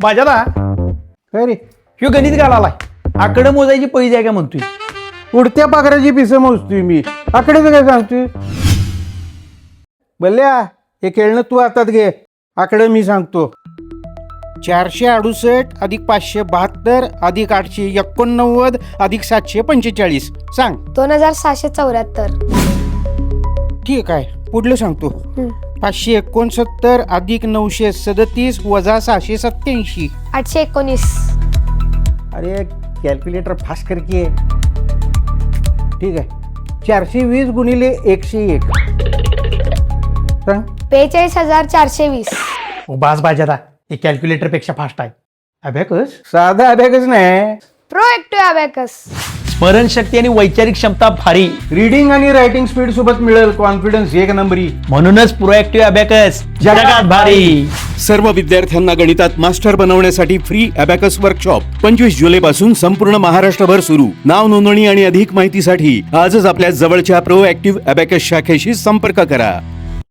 बाजादा काय रे ह्यो गणित घालालाय आकडे मोजायची पैज आहे का म्हणतोय. उडत्या पाखराची पिसं मोजतोय मी. आकडेच काय सांगतोय. बल्ल्या हे खेळणं तू हातात घे. आकडे मी सांगतो. 468 अधिक 572 अधिक 889 अधिक 745. सांग. 2774. ठीक आहे पुढलं सांगतो. 569 अधिक 937 वजा 687. 819. अरे कॅल्क्युलेटर फास्ट कर की. ठीक आहे 420 गुणिले 101. सांग. 45420. बास बाजादा हे कॅल्क्युलेटर पेक्षा फास्ट आहे. अबॅकस साधा अभ्यास नाही. Proactive abacus. स्मरणशक्ती आणि वैचारिक क्षमता भारी. रीडिंग आणि रायटिंग स्पीड सोबत मिळेल कॉन्फिडन्स एक नंबरी. म्हणूनच प्रोएक्टिव्ह अबॅकस जगात भारी. सर्व विद्यार्थ्यांना गणितात मास्टर बनवण्यासाठी फ्री अबॅकस वर्कशॉप 25 जुलै पासून संपूर्ण महाराष्ट्रभर सुरू. नाव नोंदणी आणि अधिक माहितीसाठी आजच आपल्या जवळच्या प्रोएक्टिव्ह अबॅकस शाखेशी संपर्क करा.